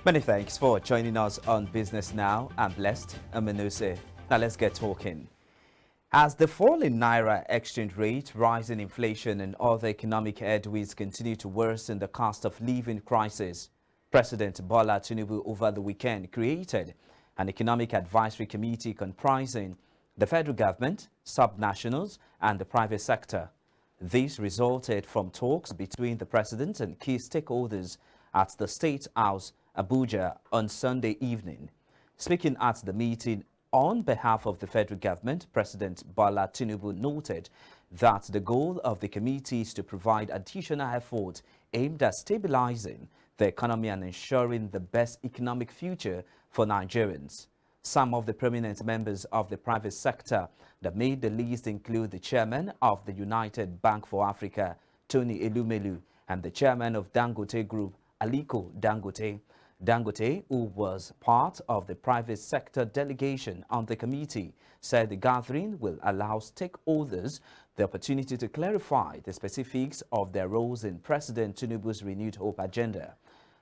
Many thanks for joining us on Business Now. I'm blessed. Aminuse. Now let's get talking. As the fall in Naira exchange rate, rising inflation and other economic headwinds continue to worsen the cost of living crisis, President Bola Tinubu over the weekend created an economic advisory committee comprising the federal government, subnationals and the private sector. This resulted from talks between the president and key stakeholders at the State House, Abuja, on Sunday evening. Speaking at the meeting on behalf of the federal government, President Bola Tinubu noted that the goal of the committee is to provide additional effort aimed at stabilizing the economy and ensuring the best economic future for Nigerians. Some of the prominent members of the private sector that made the list include the chairman of the United Bank for Africa, Tony Elumelu, and the chairman of Dangote Group, Aliko Dangote. Dangote, who was part of the private sector delegation on the committee, said the gathering will allow stakeholders the opportunity to clarify the specifics of their roles in President Tinubu's Renewed Hope agenda.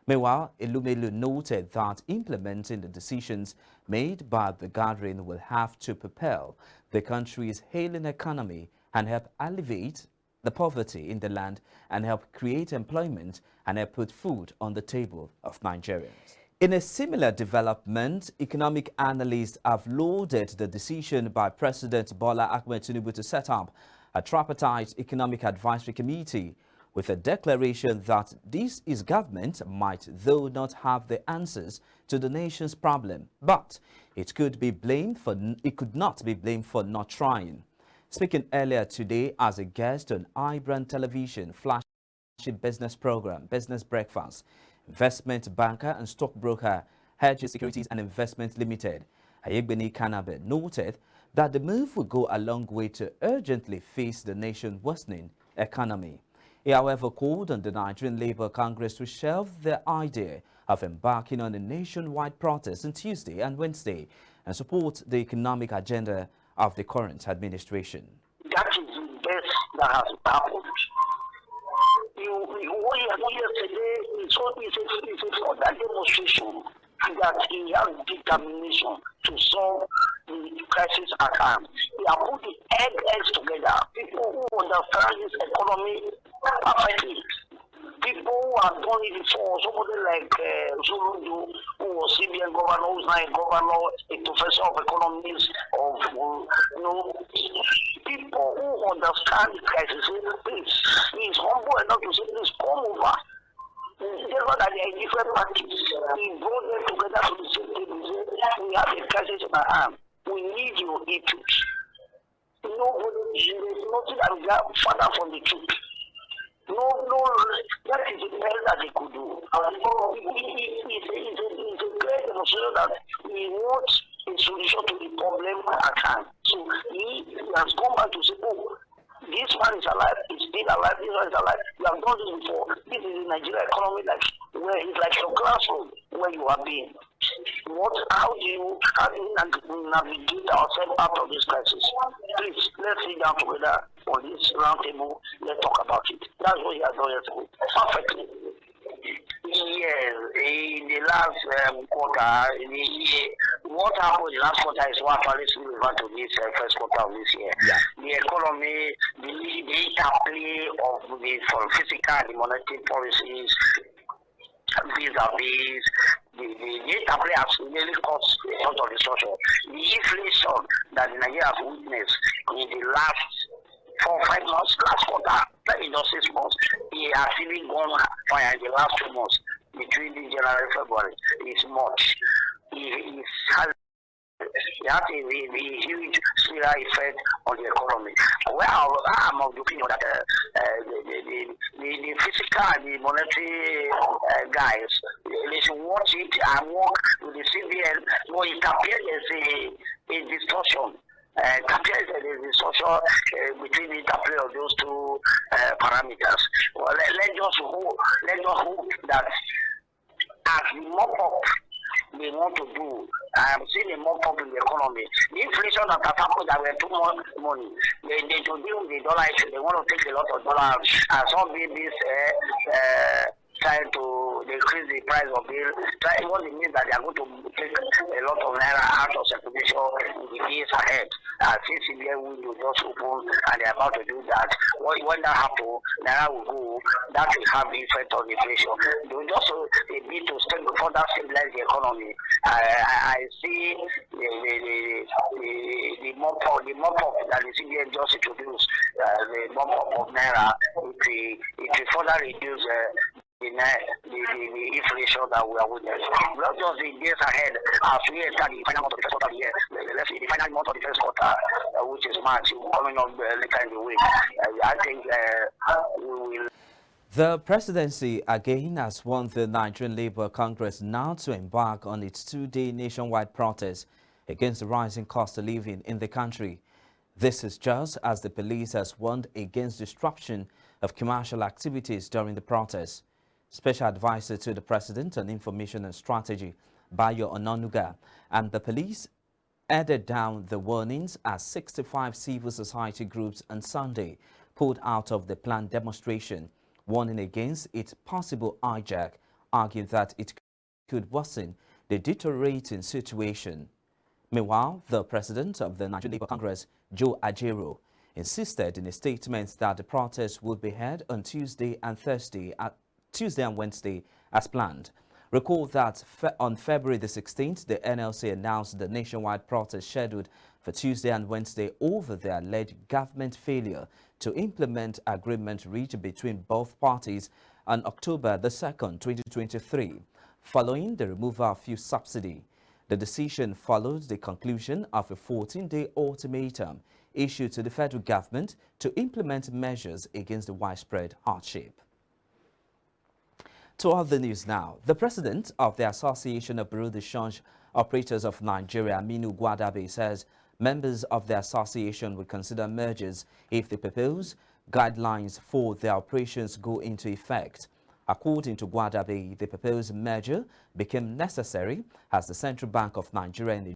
Meanwhile, Elumelu noted that implementing the decisions made by the gathering will have to propel the country's hailing economy and help alleviate the poverty in the land and help create employment and help put food on the table of Nigerians. In a similar development, economic analysts have lauded the decision by President Bola Ahmed Tinubu to set up a tripartite economic advisory committee with a declaration that this his government might though not have the answers to the nation's problem, but it could not be blamed for not trying. Speaking earlier today as a guest on iBrand Television flagship business program, Business Breakfast, investment banker and stockbroker Rejig Securities and Investment Limited, Ayegbeni Kanabe, noted that the move will go a long way to urgently face the nation's worsening economy. He, however, called on the Nigerian Labour Congress to shelve their idea of embarking on a nationwide protest on Tuesday and Wednesday and support the economic agenda of the current administration. That is the best that has happened. Yesterday, it's a further demonstration that he has determination to solve the crisis at hand. He has put the eggs together. People who understand this economy perfectly. People who have done it before, somebody like Zuludu, who was CBN governor, who's now a governor, a professor of economics, people who understand the crisis, please humble enough to say, please come over. Never that they are different parties. He brought them together to the same table. We have a crisis in our hand. We need your input. Nobody, there's nothing that we have further from the truth. No, that is the best that they could do. It's a great demonstration that we want a solution to the problem at hand. So he has gone back to say, oh, this man is alive, he's still alive, this one is alive. You have done this before. This is the Nigerian economy, where it's like your classroom where you are being. How do you navigate ourselves out of this crisis? Please, let's sit down together on this round table. Let's talk about it. That's what he has done yesterday. Perfectly. Yes, in the last quarter, what happened in the last quarter is what actually similar to this first quarter of this year. Yeah. The economy, the interplay of the physical and monetary policies, vis-a-vis, the interplay has really caused a lot of destruction. The inflation that Nigeria has witnessed in the last 4 or 5 months, last quarter, maybe not 6 months, he has even gone higher in the last 2 months between the January and February. It's much. He has a huge spiral effect on the economy. Well, I'm of the opinion that the physical and the monetary guys, they should watch it and work with the CBN. Well, it appears there's a distortion. It appears there is a distortion between the interplay of those two parameters. Well, let's just hope that as the mop-up they want to do, I'm seeing a mop-up in the economy. The inflation that has happened, that we're too much money. They to deal with the dollar issue, they want to take a lot of dollars. And some babies trying to they increase the price of bill. What it means that they are going to take a lot of naira out of circulation in the days ahead. Since CBN window just open and they are about to do that, when that happens, naira will go. That will have the effect on inflation. They will just a bit to further stabilize the economy. I see the mop up that the CBN just introduced, the mop up of naira, it will further reduce the inflation that we are witnessing. Not just the days ahead, as we enter the final month of the first quarter of the year, let's say the final month of the first quarter, which is March, coming up later in the week. I think we will. The presidency again has won the Nigerian Labour Congress now to embark on its two-day nationwide protest against the rising cost of living in the country. This is just as the police has warned against disruption of commercial activities during the protest. Special Advisor to the President on Information and Strategy, Bayo Onanuga, and the police added down the warnings as 65 civil society groups on Sunday pulled out of the planned demonstration, warning against its possible hijack, arguing that it could worsen the deteriorating situation. Meanwhile, the president of the Nigerian Labour Congress, Joe Ajero, insisted in a statement that the protest would be held on Tuesday and Wednesday as planned. Recall that on February the 16th, the NLC announced the nationwide protest scheduled for Tuesday and Wednesday over the alleged government failure to implement agreement reached between both parties on October the 2nd, 2023, following the removal of fuel subsidy. The decision follows the conclusion of a 14-day ultimatum issued to the federal government to implement measures against the widespread hardship. To other news now, the president of the Association of Bureau de Change Operators of Nigeria, Aminu Gwadabe, says members of the association would consider mergers if the proposed guidelines for their operations go into effect. According to Gwadabe, the proposed merger became necessary as the Central Bank of Nigeria in a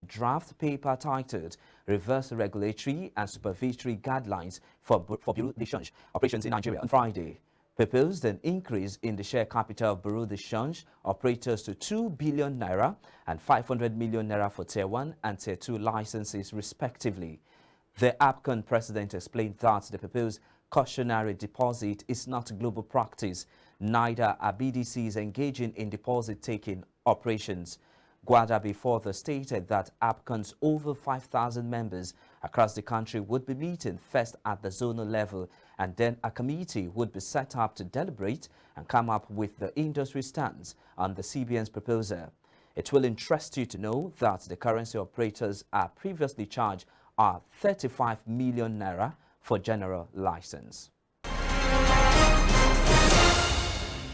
draft paper titled Reverse Regulatory and Supervisory Guidelines for Bureau de Change Operations in Nigeria on Friday proposed an increase in the share capital of Bureau de Change operators to 2 billion naira and 500 million naira for Tier 1 and Tier 2 licenses respectively. The APCON president explained that the proposed cautionary deposit is not global practice, neither are BDCs engaging in deposit-taking operations. Gwadabe further stated that APCON's over 5,000 members across the country would be meeting first at the zonal level, and then a committee would be set up to deliberate and come up with the industry stance on the CBN's proposal. It will interest you to know that the currency operators are previously charged are 35 million naira for general license.